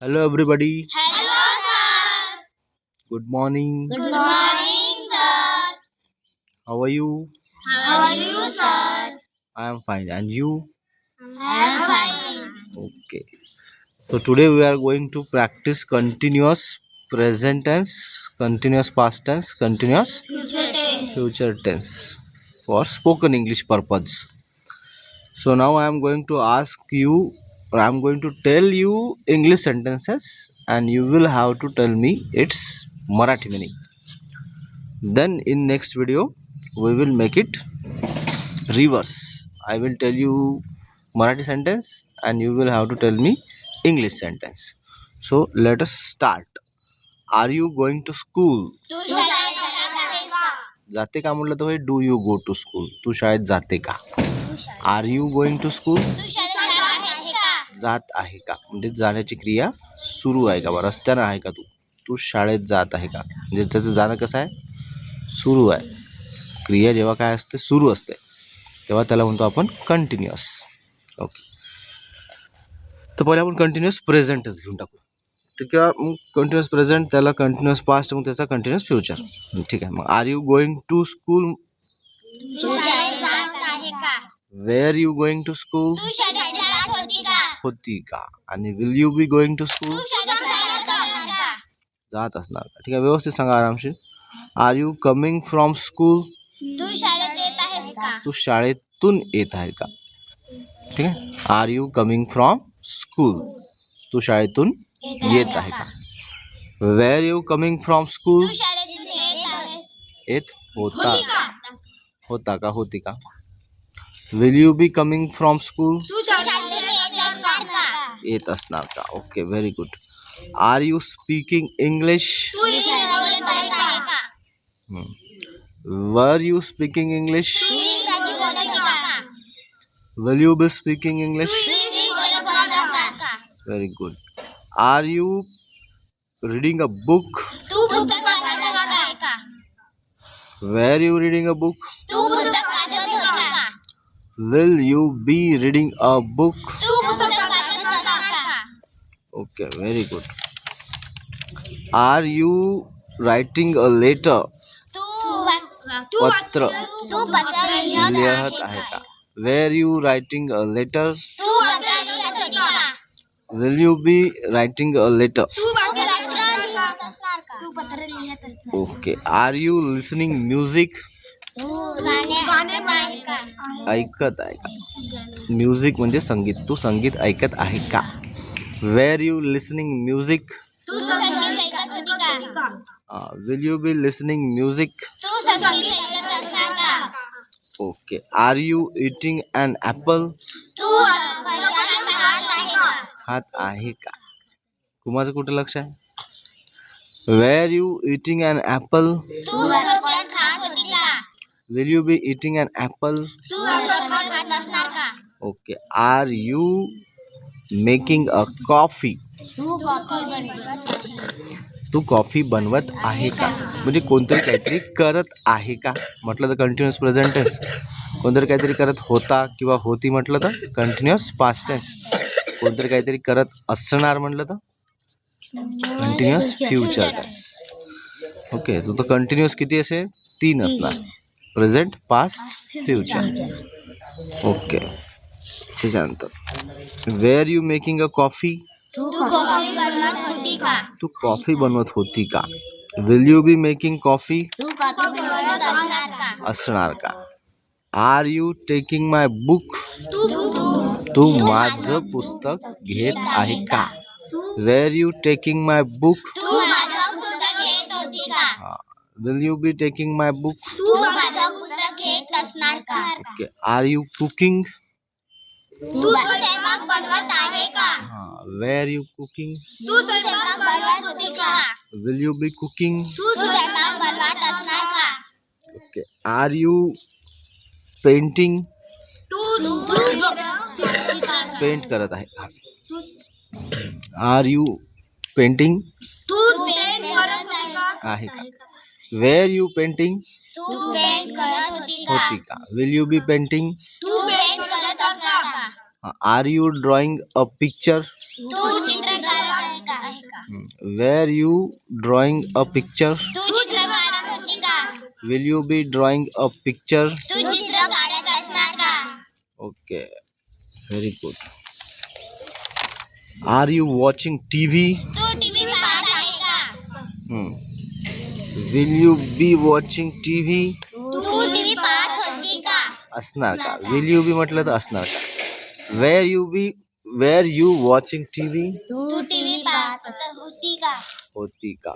Hello, everybody. Hello, sir. Good morning. Good morning, sir. How are you? How are you, sir? I am fine. And you? I am fine. Okay. So, today we are going to practice continuous present tense, continuous past tense, continuous Future tense. future tense for spoken English purpose. So, now I am going to ask you, or I am going to tell you English sentences, and you will have to tell me its Marathi meaning. Then, in next video, we will make it reverse. I will tell you Marathi sentence and you will have to tell me English sentence. So let us start. Are you going to school? तू शाळेत जात आहेस का? जाते का म्हटलं तर होय do you go to school. तू शाळेत जाते का? Are you going to school? तू शाळेत जात आहेस का? जात आहे का म्हणजे जाण्याची क्रिया सुरू आहे का बा रस्त्यानं आहे का तू? तू शाळेत जात आहे का म्हणजे त्याचं जाणं कसं आहे सुरू आहे. क्रिया जेव्हा काय असते सुरू असते तेव्हा त्याला म्हणतो आपण कंटिन्युअस. ओके. तर पहिले आपण कंटिन्युअस प्रेझेंटच घेऊन टाकू. ठीक आहे. मग कंटिन्युअस प्रेझेंट त्याला कंटिन्युअस पास्ट मग त्याचा कंटिन्युअस फ्युचर. ठीक आहे. मग are you going to school? तू शाळेत जात आहे का? Were you going to school? तू शाळेत जात होती का? होती का. आणि will you be going to school? तू शाळेत जात असणार का? जात असणार का. ठीक आहे. व्यवस्थित सांगा आरामशीर. Are you coming from school? तू शाळेत येत आहेस का? तू शाळेतून येत आहे का. ठीक आहे. Are you coming from school? तू शाळेतून येत आहे का. Were you coming from school? तू शाळेतून येत आहेस येत होता का? होता का होती का. Will you be coming from school? तू शाळेतून येत असणार का? येत असणार का. Okay very good. Are you speaking English? तू इंग्रजी बोलत आहे का? Were you speaking English? तू इंग्रजी बोलत का? Will you be speaking English? English बोलत असणार का? Very good. Are you reading a book? तू पुस्तक वाचत आहे का? Were you reading a book? तू पुस्तक वाचत होती का? Will you be reading a book? तू पुस्तक वाचत असणार का? Okay very good. Are you writing a letter? पत्र तू पत्र लिहत आहे का. Were you writing a letter? तू पत्र लिहत होती का? Will you be writing a letter? तू पत्र लिहत असणार का? तू पत्र लिहत असणार. Okay. Are you listening music? तू गाणे आहे का? ऐकत आहे का. म्युझिक म्हणजे संगीत. तू संगीत ऐकत आहे का. Were you listening music? तू संगीत ऐकत होती का? Will you be listening music? तू संगीत ऐकत असणार का? Okay. Are you eating an apple? तू फळांचा खात आहे का? खात आहे का. कुमाचं कुठं लक्ष आहे. Were you eating an apple? तू फळ खात होती का? Will you be eating an apple? तू फळ खात असणार का? Okay. Are you making a coffee? तू कॉफी बनवत तू कॉफी बनवत आहे का म्हणजे कोणतरी काहीतरी करत आहे का म्हटलं तर कंटिन्युअस प्रेझेंट टेन्स. कोणतरी काहीतरी करत होता किंवा होती म्हटलं तर कंटिन्युअस पास्ट टेन्स. कोणतरी काहीतरी करत असणार म्हटलं तर कंटिन्युअस फ्युचर टेन्स. ओके. तो कंटिन्युअस किती असेल 3 असणार. Present past future. ओके. त्याच्यानंतर were you making a coffee? तू कॉफी बनवत होती का? तू कॉफी बनवत होती का. Will you be making coffee? तू कॉफी बनवत असणार का? असणार का. Are you taking my book? तू माझं पुस्तक घेत आहे का. Were you taking my book? तू माझं पुस्तक घेत होती का? Will you B taking my book? तू माझं पुस्तक घेत असणार का? ओके. Are you cooking? तू स्वयंपाक बनवत आहे का? Were you cooking? तू स्वयंपाक बनवत होती का? Will you be cooking? तू स्वयंपाक बनवत असणार का? Okay. Are you painting? Paint करत आहे का. Are you painting? तू पेंट करत होती का? आहे का. Were you painting? तू पेंट करत होती का? होती का. Will you be painting? तू पेंट करत असणार का? Are you drawing a picture? तू चित्र काढत आहे का? Were you drawing a picture. तू चित्र काढत होती का? Will you be drawing a picture. तू चित्र काढत असणार का? Okay, very good. Are you watching TV. तू टीव्ही पाहत आहे का? Will you be watching TV. तू टीव्ही पाहत होती का? असणार का? विल यू बी म्हटलं तर असणार का? Were you watching TV. तू टीव्ही पाहत होती का? होती का.